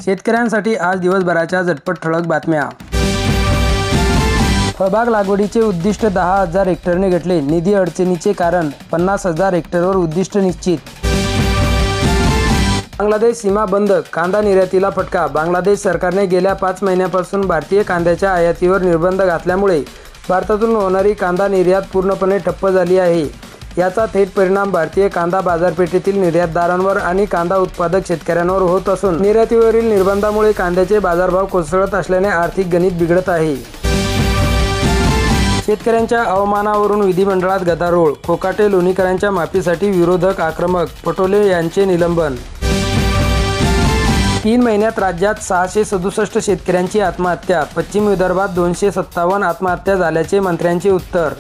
शेतकऱ्यांसाठी आज दिवसभराच्या झटपट ठळक बातम्या। फळबाग लागवडीचे उद्दिष्ट 10,000 हेक्टरने घटले। निधी अडचणीचे कारण 50,000 हेक्टरवर उद्दिष्ट निश्चित। बांगलादेश सीमा बंद, कांदा निर्यातीला फटका। बांगलादेश सरकारने गेल्या 5 महिन्यापासून भारतीय कांद्याच्या आयातीवर निर्बंध घातल्यामुळे भारतातून होणारी कांदा निर्यात पूर्णपणे ठप्प झाली आहे। याचा थेट परिणाम भारतीय कांदा बाजारपेठेतील निर्यातदारांवर आणि कांदा उत्पादक शेतकऱ्यांवर होत असून निर्यातीवरील निर्बंधामुळे कांद्याचे बाजारभाव कोसळत असल्याने आर्थिक गणित बिघडत आहे। शेतकऱ्यांच्या अवमानावरून विधिमंडळात गदारोळ। कोकाटे लोणीकरांच्या माफीसाठी विरोधक आक्रमक, पटोले यांचे निलंबन। 3 महिन्यात राज्यात 667 शेतकऱ्यांची आत्महत्या। पश्चिम विदर्भात 257 आत्महत्या झाल्याचे मंत्र्यांचे उत्तर।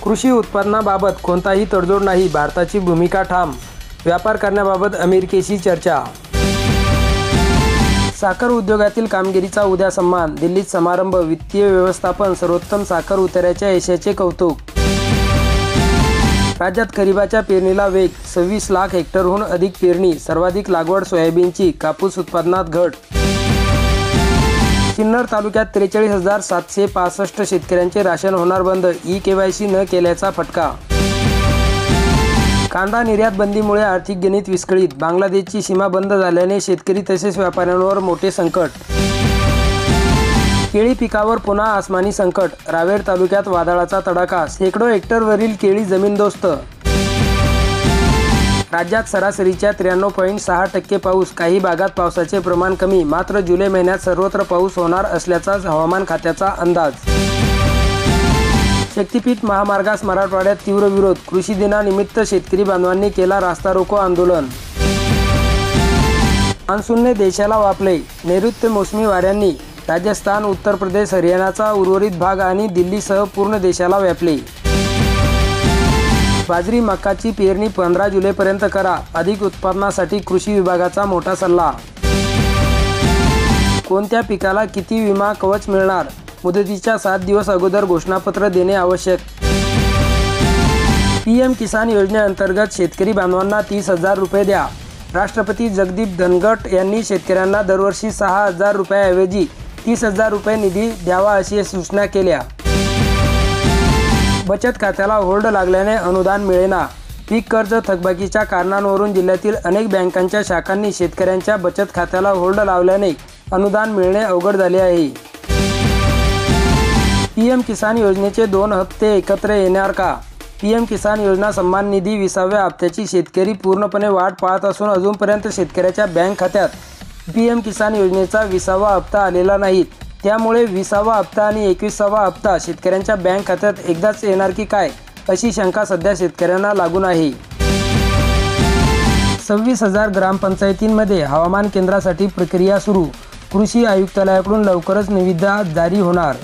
कृषी उत्पादनाबाबत कोणताही तडजोड नाही, भारताची भूमिका ठाम। व्यापार करण्याबाबत अमेरिकेशी चर्चा। साखर उद्योगातील कामगिरीचा उद्या सन्मान। दिल्लीत समारंभ। वित्तीय व्यवस्थापन, सर्वोत्तम साखर उतार्याच्या यशाचे कौतुक। राज्यात खरीपाच्या पेरणीला वेग। 26 लाख हेक्टरहून अधिक पेरणी। सर्वाधिक लागवड सोयाबीनची। कापूस उत्पादनात घट। सिन्नर तालुक्यात 43,765 शेतकऱ्यांचे राशन होणार बंद। ई-केवायसी न केल्याचा फटका। कांदा निर्यात बंदीमुळे आर्थिक गणित विस्कळीत। बांगलादेशची सीमा बंद झाल्याने शेतकरी तसेच व्यापाऱ्यांवर मोठे संकट। केळी पिकावर पुन्हा आसमानी संकट। रावेर तालुक्यात वादळाचा तडाखा। शेकडो हेक्टरवरील केळी जमीनदोस्त। राज्यात सरासरीच्या 93.6% पाऊस। काही भागात पावसाचे प्रमाण कमी, मात्र जुलै महिन्यात सर्वत्र पाऊस होणार असल्याचा हवामान खात्याचा अंदाज। शक्तीपीठ महामार्गास मराठवाड्यात तीव्र विरोध। कृषी दिनानिमित्त शेतकरी बांधवांनी केला रास्ता रोको आंदोलन। मान्सूनने देशाला वापले। नैऋत्य मोसमी वाऱ्यांनी राजस्थान, उत्तर प्रदेश, हरियाणाचा उर्वरित भाग आणि दिल्लीसह पूर्ण देशाला व्यापले। बाजरी मकाची पेरणी 15 जुलैपर्यंत करा। अधिक उत्पादनासाठी कृषी विभागाचा मोठा सल्ला। कोणत्या पिकाला किती विमा कवच मिळणार? मुदतीच्या 7 दिवस अगोदर घोषणापत्र देणे आवश्यक। PM किसान योजनेअंतर्गत शेतकरी बांधवांना 30,000 रुपये द्या। राष्ट्रपती जगदीप धनखड यांनी शेतकऱ्यांना दरवर्षी 6,000 रुपयाऐवजी 30,000 रुपये निधी द्यावा अशी सूचना केल्या। बचत खात्याला होल्ड लागल्याने अनुदान मिळेना। पीक कर्ज थकबाकीच्या कारणांवरून जिल्ह्यातील अनेक बँकांच्या शाखांनी शेतकऱ्यांच्या बचत खात्याला होल्ड लावल्याने अनुदान मिळणे अवघड झाले आहे। PM किसान योजनेचे 2 हप्ते एकत्र येणार का? PM किसान योजना सन्मान निधी 20व्या हप्त्याची शेतकरी पूर्णपणे वाट पाहत असून अजूनपर्यंत शेतकऱ्याच्या बँक खात्यात PM किसान योजनेचा 20वा हप्ता आलेला नाही। त्यामुळे 20वा हप्ता आणि 21वा हप्ता शेतकऱ्यांच्या बँक खात्यात एकदाच येणार की काय, अशी शंका सध्या शेतकऱ्यांना लागून आहे। 26,000 ग्रामपंचायतींमध्ये हवामान केंद्रासाठी प्रक्रिया सुरू। कृषी आयुक्तालयाकडून लवकरच निविदा जारी होणार।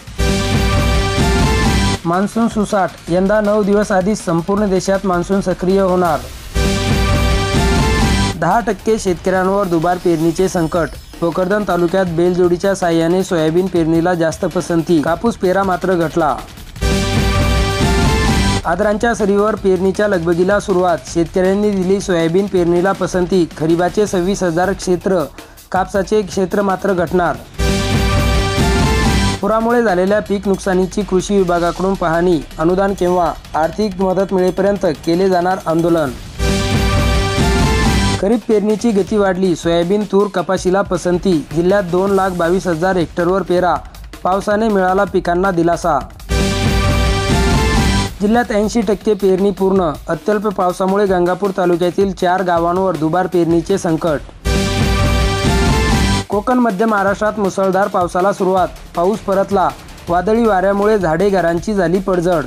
मान्सून सुसाट। यंदा 9 दिवस आधीच संपूर्ण देशात मान्सून सक्रिय होणार। 10% शेतकऱ्यांवर दुबार पेरणीचे संकट। भोकरदन तालुक्यात बैलजोडीच्या साहाय्याने सोयाबीन पेरणीला जास्त पसंती। कापूस पेरा मात्र घटला। आदरांच्या सरीवर पेरणीच्या लगबगीला सुरुवात। शेतकऱ्यांनी दिली सोयाबीन पेरणीला पसंती। खरीपाचे 26,000 क्षेत्र, कापसाचे क्षेत्र मात्र घटणार। पुरामुळे झालेल्या पीक नुकसानीची कृषी विभागाकडून पाहणी। अनुदान केव्हा? आर्थिक मदत मिळेपर्यंत केले जाणार आंदोलन। खरीप पेरणीची गती वाढली। सोयाबीन, तूर, कपाशीला पसंती। जिल्ह्यात 2,22,000 हेक्टरवर पेरा। पावसाने मिळाला पिकांना दिलासा। जिल्ह्यात 80% पेरणी पूर्ण। अत्यल्प पावसामुळे गंगापूर तालुक्यातील 4 गावांवर दुबार पेरणीचे संकट। कोकण, मध्य महाराष्ट्रात मुसळधार पावसाला सुरुवात। पाऊस परतला। वादळी वाऱ्यामुळे झाडे, घरांची झाली पडझड।